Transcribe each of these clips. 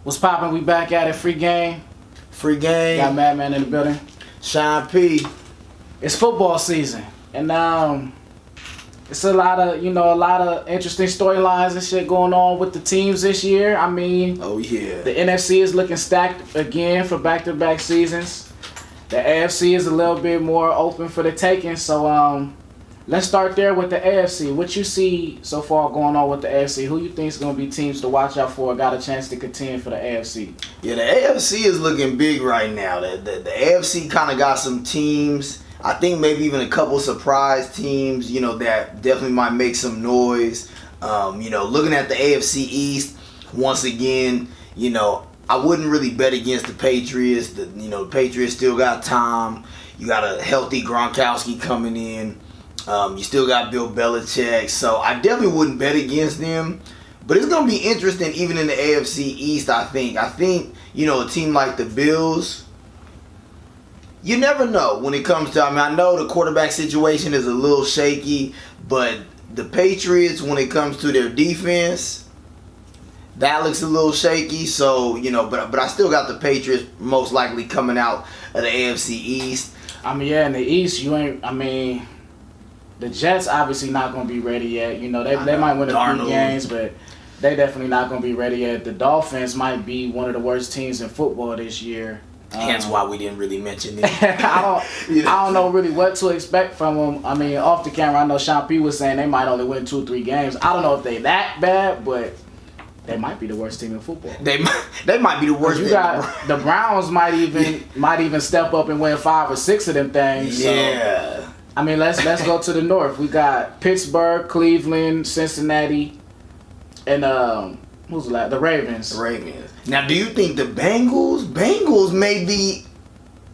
What's poppin'? We back at it. Free game. Free game. Got Madman in the building. Sean P. It's football season, and it's a lot of interesting storylines and shit going on with the teams this year. I mean, Oh yeah. the NFC is looking stacked again for back-to-back seasons. The AFC is a little bit more open for the taking. So let's start there with the AFC. What you see so far going on with the AFC? Who you think is going to be teams to watch out for? Got a chance to contend for the AFC? Yeah, the AFC is looking big right now. The AFC kind of got some teams. I think maybe even a couple surprise teams, that definitely might make some noise. Looking at the AFC East, once again, I wouldn't really bet against the Patriots. The Patriots still got Tom. You got a healthy Gronkowski coming in. You still got Bill Belichick. So I definitely wouldn't bet against them. But it's going to be interesting even in the AFC East, I think. I think, a team like the Bills, you never know when it comes to, I know the quarterback situation is a little shaky, but the Patriots, when it comes to their defense, that looks a little shaky. So, but I still got the Patriots most likely coming out of the AFC East. In the East, the Jets obviously not going to be ready yet. They might win a few games, but they definitely not going to be ready yet. The Dolphins might be one of the worst teams in football this year. Hence why we didn't really mention it. I don't know really what to expect from them. Off the camera, I know Sean P was saying they might only win 2-3 games. I don't know if they that bad, but they might be the worst team in football. They might be the worst. You got the Browns might even step up and win 5 or 6 of them things. Yeah. So, let's go to the north. We got Pittsburgh, Cleveland, Cincinnati, and who's the last? The Ravens. The Ravens. Now, do you think the Bengals may be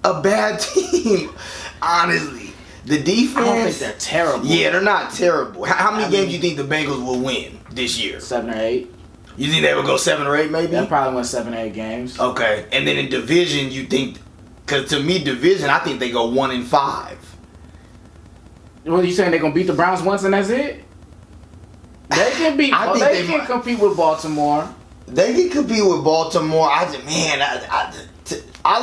a bad team? Honestly, the defense. I don't think they're terrible. Yeah, they're not terrible. How many games do you think the Bengals will win this year? 7 or 8. You think they will go 7 or 8 maybe? They'll probably win 7 or 8 games. Okay, and then in division, you think? Because to me, division, I think they go 1-5. What are you saying? They're gonna beat the Browns once and that's it? They can beat. They can compete with Baltimore. They can compete with Baltimore. I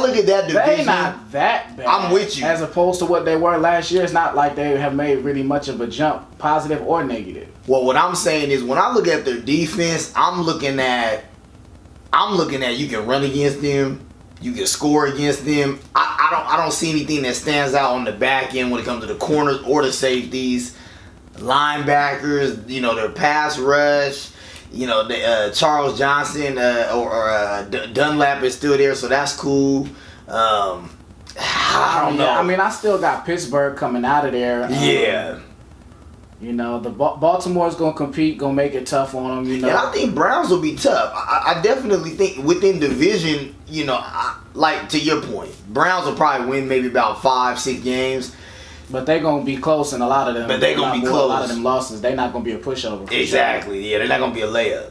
look at that division. They not that bad. I'm with you. As opposed to what they were last year, it's not like they have made really much of a jump, positive or negative. Well, what I'm saying is when I look at their defense, I'm looking at you can run against them, you can score against them. I don't see anything that stands out on the back end when it comes to the corners or the safeties, linebackers. Their pass rush. Charles Johnson or Dunlap is still there, so that's cool. I don't know. I still got Pittsburgh coming out of there. Yeah. The Baltimore's gonna compete, gonna make it tough on them. And I think Browns will be tough. I definitely think within division, like to your point, Browns will probably win maybe about 5-6 games. But they're going to be close in a lot of them. But they're going to be close. A lot of them losses. They're not going to be a pushover. Exactly. Sure. Yeah, they're not going to be a layup.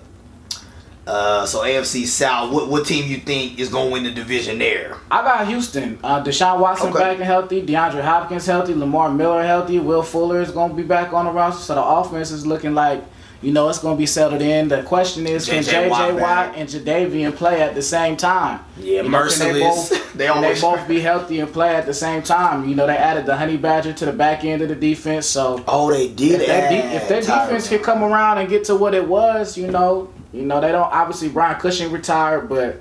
So AFC South, what team you think is going to win the division there? I got Houston. Deshaun Watson back and healthy. DeAndre Hopkins healthy. Lamar Miller healthy. Will Fuller is going to be back on the roster. So the offense is looking like, it's going to be settled in. The question is, can J.J. Watt and Jadeveon play at the same time? Yeah, merciless. They both be healthy and play at the same time. They added the Honey Badger to the back end of the defense. So they did. If their defense can come around and get to what it was, they don't. Obviously, Brian Cushing retired, but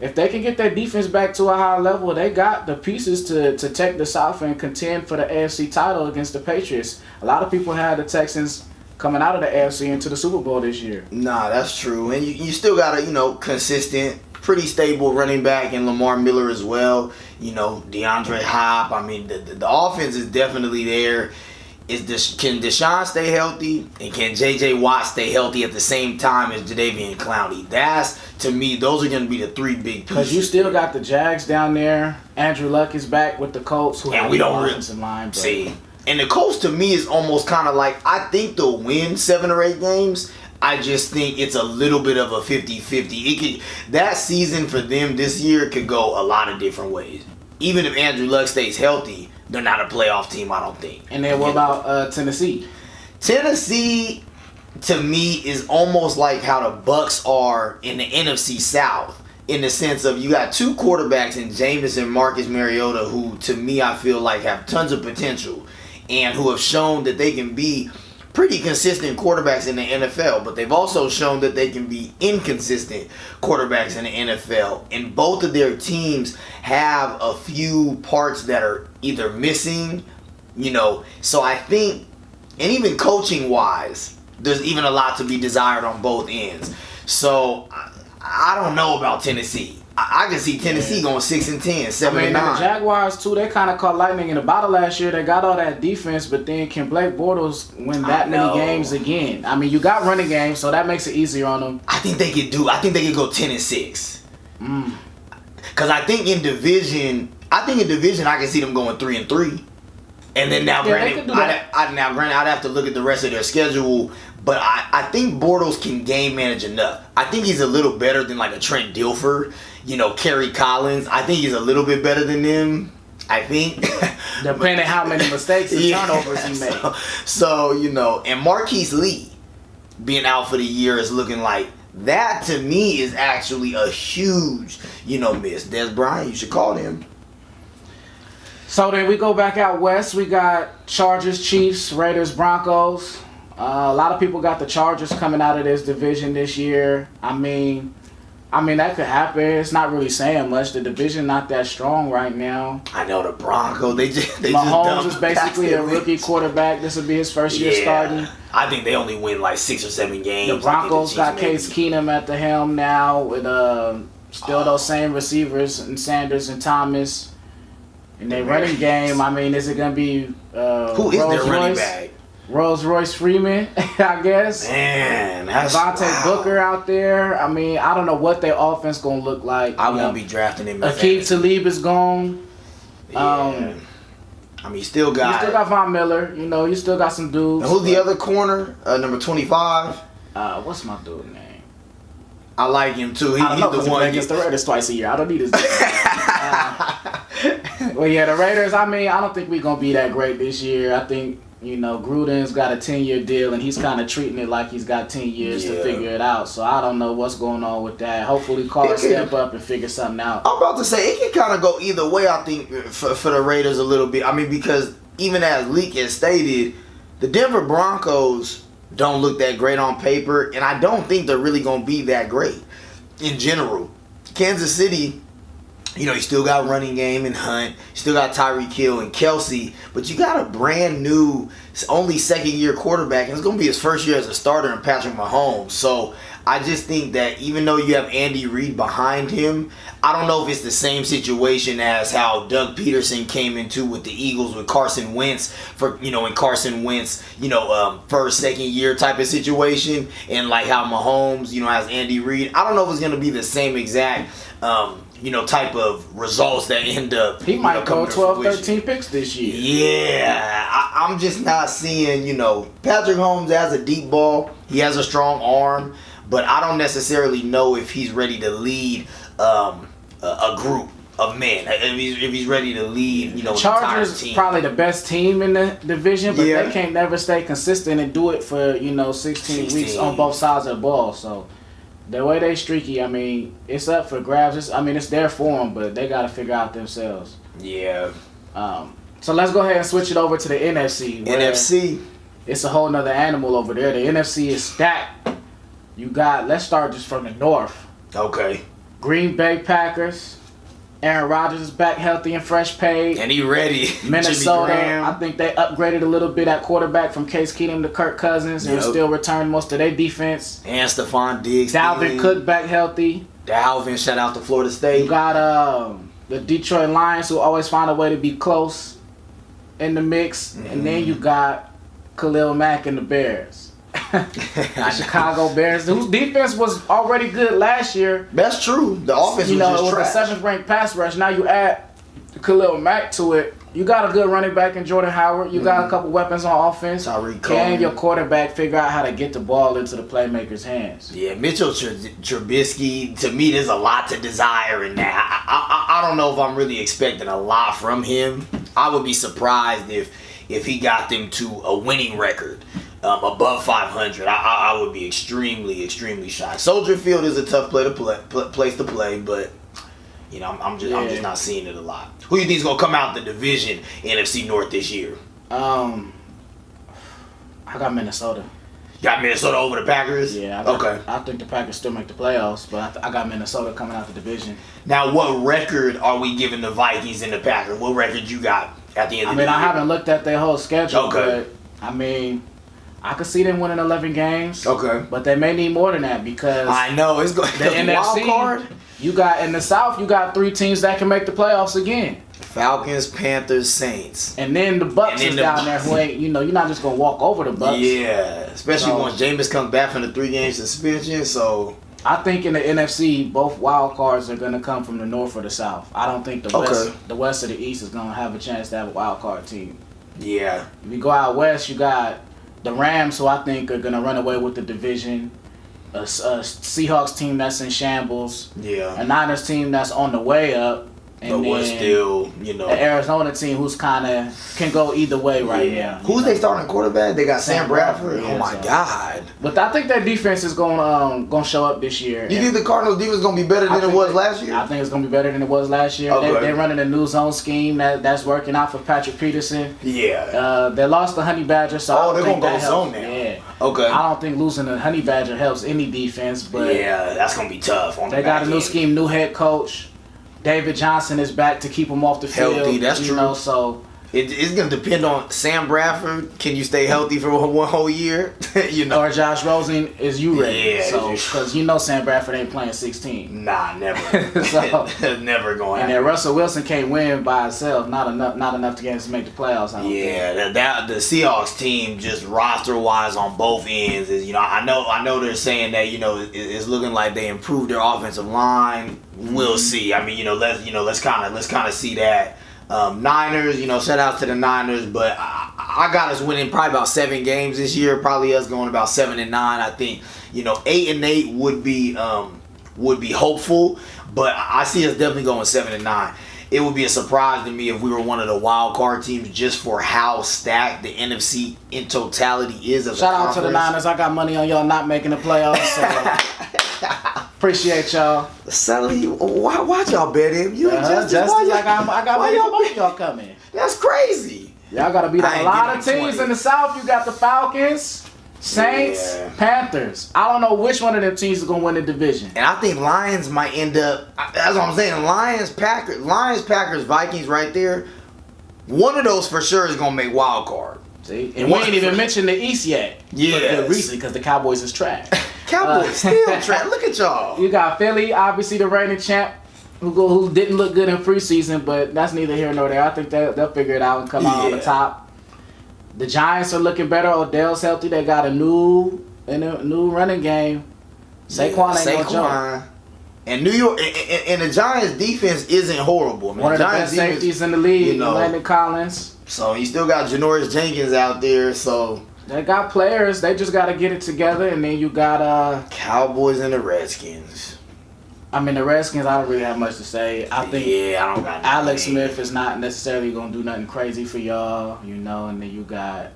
if they can get their defense back to a high level, they got the pieces to take the South and contend for the AFC title against the Patriots. A lot of people had the Texans coming out of the AFC into the Super Bowl this year. Nah, that's true. And you still got a, consistent, pretty stable running back in Lamar Miller as well. DeAndre Hop. The offense is definitely there. Can Deshaun stay healthy? And can J.J. Watt stay healthy at the same time as Jadeveon Clowney? That's, to me, those are going to be the 3 big pieces. Because you still got the Jags down there. Andrew Luck is back with the Colts. And we don't really line. See. And the Colts, to me, is almost kind of like, I think they'll win 7 or 8 games. I just think it's a little bit of a 50-50. That season for them this year could go a lot of different ways. Even if Andrew Luck stays healthy, they're not a playoff team, I don't think. And then what about Tennessee? Tennessee, to me, is almost like how the Bucks are in the NFC South. in the sense of you got two quarterbacks in Jameis and Marcus Mariota who, to me, I feel like have tons of potential and who have shown that they can be pretty consistent quarterbacks in the NFL, but they've also shown that they can be inconsistent quarterbacks in the NFL. And both of their teams have a few parts that are either missing, so I think, and even coaching wise, there's even a lot to be desired on both ends. So I don't know about Tennessee. I can see Tennessee going 6-10, 7-9. The Jaguars too, they kind of caught lightning in the bottle last year. They got all that defense, but then can Blake Bortles win that many games again? I mean, you got running games, so that makes it easier on them. I think they could go 10-6. Because I think in division, I can see them going 3-3. And then granted, I'd have to look at the rest of their schedule. But I think Bortles can game manage enough. I think he's a little better than like a Trent Dilfer, Kerry Collins. I think he's a little bit better than them. I think. Depending how many mistakes and turnovers he made. So, and Marquise Lee being out for the year is looking like that to me is actually a huge, miss. Des Bryant, you should call him. So then we go back out west. We got Chargers, Chiefs, Raiders, Broncos. A lot of people got the Chargers coming out of this division this year. I mean that could happen. It's not really saying much. The division not that strong right now. I know the Broncos. Mahomes is basically a rookie quarterback. This will be his first year starting. I think they only win like 6 or 7 games. The Broncos got Case Keenum at the helm now with still those same receivers and Sanders and Thomas. In their running game, is it gonna be who is their running back? Rolls-Royce Freeman, I guess. Man, that's Devontae Booker out there. I don't know what their offense gonna look like. I won't be drafting him. Akeem Talib is gone. Yeah. You still got Von Miller. You still got some dudes. And who's the other corner? Number 25. What's my dude name? I like him too. I don't know, because he plays against the Raiders twice a year. I don't need his name. Well, yeah, the Raiders. I don't think we're gonna be that great this year. I think. Gruden's got a 10-year deal, and he's kind of treating it like he's got 10 years to figure it out. So I don't know what's going on with that. Hopefully, Carr step up and figure something out. I'm about to say, it can kind of go either way, I think, for the Raiders a little bit. Because even as Leak has stated, the Denver Broncos don't look that great on paper, and I don't think they're really going to be that great in general. Kansas City... you still got running game and Hunt. You still got Tyreek Hill and Kelsey. But you got a brand new, only second-year quarterback. And it's going to be his first year as a starter in Patrick Mahomes. So I just think that even though you have Andy Reid behind him, I don't know if it's the same situation as how Doug Peterson came into with the Eagles with Carson Wentz in Carson Wentz, first, second year type of situation. And like how Mahomes, has Andy Reid. I don't know if it's going to be the same exact type of results that end up. He might go 12, 13 picks this year. Yeah, I'm just not seeing, Patrick Mahomes has a deep ball. He has a strong arm, but I don't necessarily know if he's ready to lead a group of men. If he's ready to lead, the Chargers team. Probably the best team in the division, but they can't never stay consistent and do it for 16 weeks on both sides of the ball. So. The way they streaky, it's up for grabs. It's there for them, but they got to figure out themselves. Yeah. So let's go ahead and switch it over to the NFC. NFC. It's a whole nother animal over there. The NFC is stacked. Let's start just from the north. Okay. Green Bay Packers. Aaron Rodgers is back healthy and fresh paid. And he ready. Minnesota, I think they upgraded a little bit at quarterback from Case Keenum to Kirk Cousins and still returned most of their defense. And Stephon Diggs. Dalvin Cook back healthy. Shout out to Florida State. You got the Detroit Lions who always find a way to be close in the mix. Mm-hmm. And then you got Khalil Mack and the Bears. The Chicago Bears, whose defense was already good last year. That's true. The offense was just trash. It was a 7th ranked pass rush. Now you add Khalil Mack to it. You got a good running back in Jordan Howard. You got a couple weapons on offense. Can your quarterback figure out how to get the ball into the playmaker's hands? Yeah, Mitchell Trubisky, to me, there's a lot to desire in that. I don't know if I'm really expecting a lot from him. I would be surprised if he got them to a winning record. above 500, I would be extremely, extremely shocked. Soldier Field is a tough place to play, but you know, I'm just not seeing it a lot. Who do you think is gonna come out the division NFC North this year? I got Minnesota. You got Minnesota over the Packers? Yeah. Okay. I think the Packers still make the playoffs, but I got Minnesota coming out the division. Now, what record are we giving the Vikings and the Packers? What record you got at the end of the year? I haven't looked at their whole schedule, Okay. but I could see them winning 11 games. Okay. But they may need more than that because I know it's going the NFC. wild card. You got in the South, you got 3 teams that can make the playoffs again. Falcons, Panthers, Saints. And then the Bucks is down there who ain't, you're not just going to walk over the Bucks. Yeah, especially once Jameis comes back from the 3-game suspension, so... I think in the NFC, both wild cards are going to come from the North or the South. I don't think the West or the East is going to have a chance to have a wild card team. Yeah. If you go out West, you got the Rams, who I think are going to run away with the division. A Seahawks team that's in shambles. Yeah. A Niners team that's on the way up. And but we're still, an Arizona team who's kind of can go either way right now. Who's they starting quarterback? They got Sam Bradford. Yeah, oh my God! But I think their defense is going show up this year. You think the Cardinals defense is going to be better than it was last year? I think it's going to be better than it was last year. Okay. They're running a new zone scheme that's working out for Patrick Peterson. Yeah. They lost the Honey Badger, so they're going to go zone now. Yeah. Okay. I don't think losing the Honey Badger helps any defense, but yeah, that's going to be tough. They got a new scheme, new head coach. David Johnson is back to keep him off the field. Healthy, that's true. So it's going to depend on Sam Bradford. Can you stay healthy for one whole year? Or Josh Rosen, is you ready? Yeah. So because Sam Bradford ain't playing 16. Nah, never. So never going. And then Russell Wilson can't win by himself. Not enough to get him to make the playoffs. I don't think. The Seahawks team just roster wise on both ends is I know they're saying that it's looking like they improved their offensive line. We'll see. Let's kind of see that. Niners, shout out to the Niners, but I got us winning probably about 7 games this year. Probably us going about 7-9. I think 8-8 would be hopeful, but I see us definitely going 7-9. It would be a surprise to me if we were one of the wild card teams just for how stacked the NFC in totality is. Shout out to the Niners. I got money on y'all not making the playoffs. So appreciate y'all. Suddenly, why y'all bet him? You just like I got money for both y'all coming. That's crazy. Y'all got to beat a lot of teams in the South. You got the Falcons, Saints, Panthers. I don't know which one of them teams is going to win the division. And I think Lions might end up, that's what I'm saying, Lions, Packers, Vikings right there. One of those for sure is going to make wild card. See? And we ain't even mentioned the East yet. Yeah. Recently, because the Cowboys is trash. Cowboys still trash. Look at y'all. You got Philly, obviously the reigning champ, who didn't look good in preseason, but that's neither here nor there. I think they'll figure it out and come out on the top. The Giants are looking better. Odell's healthy. They got a new running game. Saquon ain't no joke. And New York and the Giants' defense isn't horrible. One of the best safeties in the league, Landon Collins. So you still got Janoris Jenkins out there. So they got players. They just got to get it together. And then you got Cowboys and the Redskins. The Redskins, I don't really have much to say. I think I don't got Alex Smith is not necessarily going to do nothing crazy for y'all, and then you got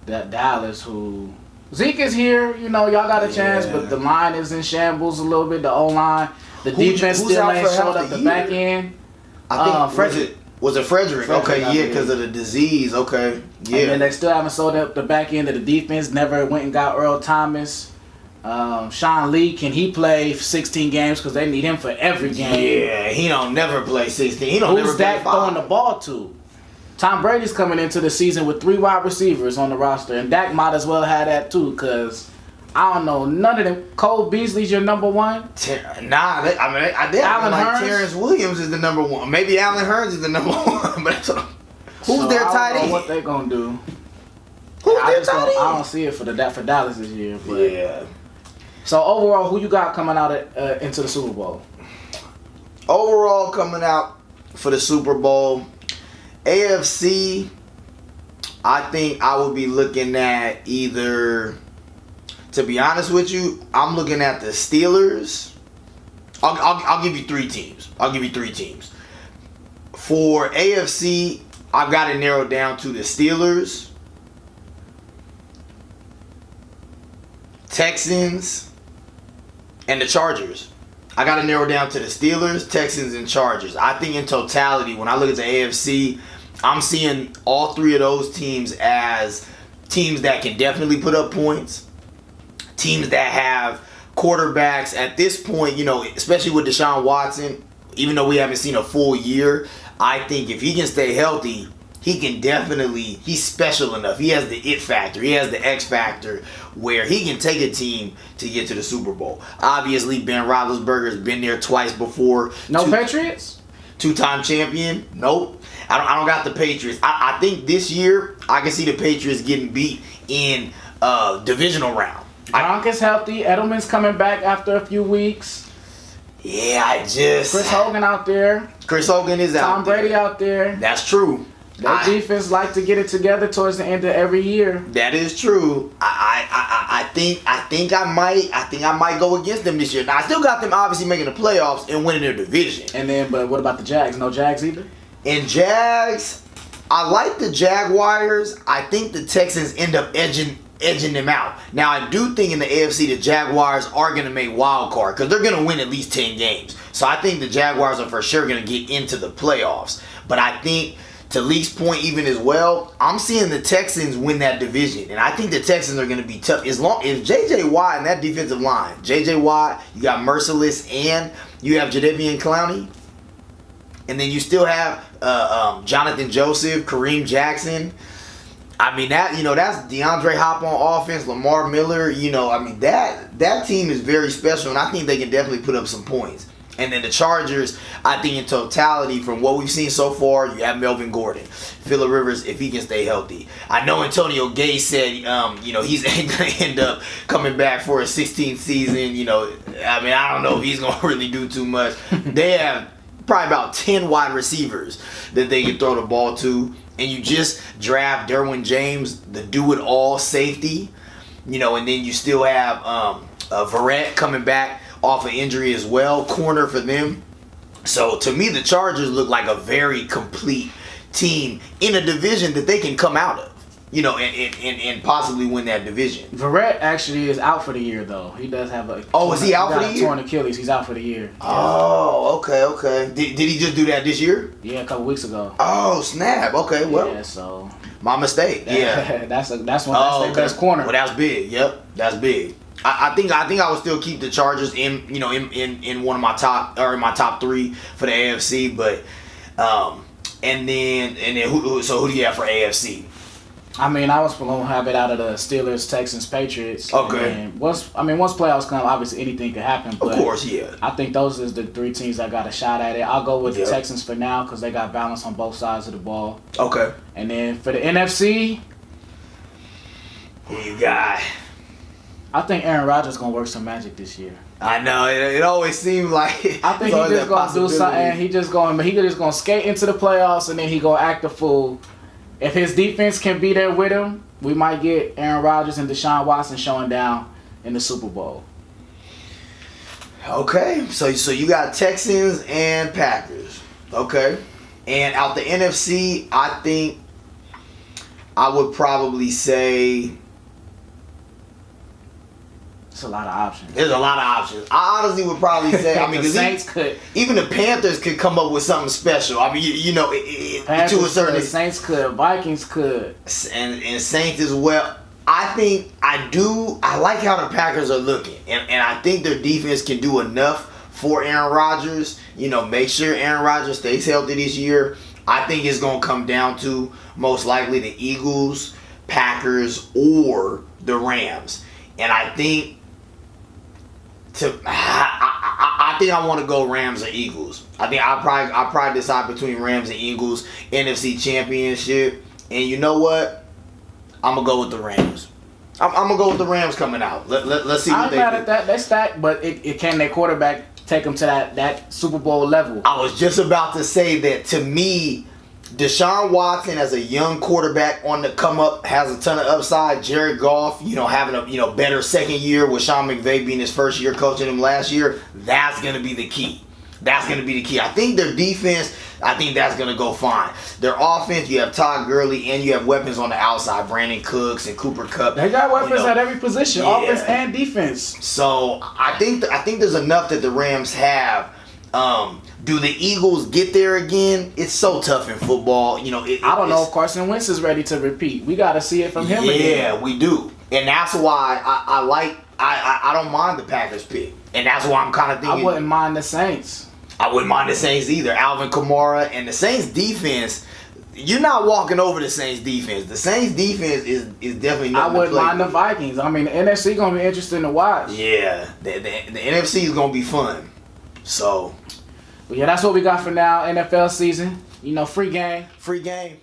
that Dallas who... Zeke is here, y'all got a chance, but the line is in shambles a little bit, the O-line. The defense still ain't showed up the back end. I think Frederick. Was it Frederick? Okay, because of the disease. Okay, yeah. And then they still haven't sold up the back end of the defense. Never went and got Earl Thomas. Sean Lee, can he play 16 games? Because they need him for every game. Yeah, he don't never play 16. He don't never play 5. Who's Dak throwing the ball to? Tom Brady's coming into the season with 3 wide receivers on the roster, and Dak might as well have that too, because I don't know, none of them. Cole Beasley's your number 1? I did. Allen Hurns? Terrence Williams is the number 1. Maybe Allen Hurns is the number 1, but that's who's their tight end? I don't know what they gonna do. Who's their tight end? I don't see it for Dallas this year. But yeah. So overall, who you got coming out into the Super Bowl? Overall, coming out for the Super Bowl, AFC, I think I would be looking at either, to be honest with you, I'm looking at the Steelers. I'll give you 3 teams. For AFC, I've got it narrowed down to the Steelers, Texans, and the Chargers. I got to narrow down to the Steelers, Texans, and Chargers. I think in totality, when I look at the AFC, I'm seeing all three of those teams as teams that can definitely put up points, teams that have quarterbacks at this point, especially with Deshaun Watson, even though we haven't seen a full year, I think if he can stay healthy, he can definitely, he's special enough. He has the it factor. He has the X factor where he can take a team to get to the Super Bowl. Obviously, Ben Roethlisberger's been there twice before. No Patriots? Two-time champion? Nope. I don't got the Patriots. I think this year, I can see the Patriots getting beat in divisional round. Gronk is healthy. Edelman's coming back after a few weeks. Yeah, Chris Hogan out there. Chris Hogan is out there. Tom Brady out there. That's true. That defense like to get it together towards the end of every year. That is true. I think I might go against them this year. Now I still got them obviously making the playoffs and winning their division. But what about the Jags? No Jags either? And Jags, I like the Jaguars. I think the Texans end up edging them out. Now I do think in the AFC the Jaguars are going to make wild card because they're going to win at least 10 games. So I think the Jaguars are for sure going to get into the playoffs. But I think, to Lee's point even as well, I'm seeing the Texans win that division. And I think the Texans are going to be tough. As long as J.J. Watt and that defensive line, J.J. Watt, you got Merciless, and you have Jadeveon Clowney. And then you still have Jonathan Joseph, Kareem Jackson. I mean, that's DeAndre Hop on offense, Lamar Miller. That team is very special, and I think they can definitely put up some points. And then the Chargers, I think in totality, from what we've seen so far, you have Melvin Gordon, Phillip Rivers, if he can stay healthy. I know Antonio Gay said, he's going to end up coming back for his 16th season. I don't know if he's going to really do too much. They have probably about 10 wide receivers that they can throw the ball to. And you just draft Derwin James, the do-it-all safety. And then you still have Verrett coming back off of injury as well, corner for them. So to me, the Chargers look like a very complete team in a division that they can come out of, and possibly win that division. Verrett actually is out for the year, though. He does have a... Oh, is he out for the year? Torn Achilles. He's out for the year. Oh, okay. Did he just do that this year? Yeah, a couple weeks ago. Oh, snap. Okay, well. Yeah, so... My mistake. Yeah. That's their best corner. Well, that's big. Yep, that's big. I think I would still keep the Chargers in one of my top, or in my top 3 for the AFC, but and then who do you have for AFC? I was going to have it out of the Steelers, Texans, Patriots. Okay. And once playoffs come, obviously anything could happen. But of course, yeah. I think those is the 3 teams that got a shot at it. I'll go with the Texans for now because they got balance on both sides of the ball. Okay. And then for the NFC, who you got? I think Aaron Rodgers gonna work some magic this year. I know it always seemed like. I think he just gonna do something. He just gonna skate into the playoffs and then he gonna act a fool. If his defense can be there with him, we might get Aaron Rodgers and Deshaun Watson showing down in the Super Bowl. Okay, so you got Texans and Packers. Okay, and out the NFC, I think I would probably say. It's a lot of options. There's a lot of options. I honestly would probably say, the Saints could. Even the Panthers could come up with something special. Panthers to a certain could, Saints could, Vikings could, and Saints as well. I like how the Packers are looking, and I think their defense can do enough for Aaron Rodgers. Make sure Aaron Rodgers stays healthy this year. I think it's gonna come down to most likely the Eagles, Packers, or the Rams, and I think. I think I want to go Rams or Eagles. I think I'll probably decide between Rams and Eagles, NFC Championship. And you know what? I'm gonna go with the Rams. I'm gonna go with the Rams coming out. Let's see what they do. I'm mad at that. They stacked, but it can their quarterback take them to that Super Bowl level. I was just about to say that. To me, Deshaun Watson as a young quarterback on the come up has a ton of upside. Jared Goff, having a better second year with Sean McVay being his first year coaching him last year, that's going to be the key. That's going to be the key. I think their defense, I think that's going to go fine. Their offense, you have Todd Gurley and you have weapons on the outside, Brandon Cooks and Cooper Kupp. They got weapons at every position, offense and defense. So I think there's enough that the Rams have. Do the Eagles get there again? It's so tough in football. You know, I don't know if Carson Wentz is ready to repeat. We got to see it from him again. Yeah, we do. And that's why I don't mind the Packers pick. And that's why I'm kind of thinking. I wouldn't mind the Saints. I wouldn't mind the Saints either. Alvin Kamara and the Saints defense. You're not walking over the Saints defense. The Saints defense is definitely not. I wouldn't mind the Vikings. I mean, the NFC gonna be interesting to watch. Yeah, the NFC is gonna be fun. So, yeah, that's what we got for now. NFL season. You know, free game. Free game.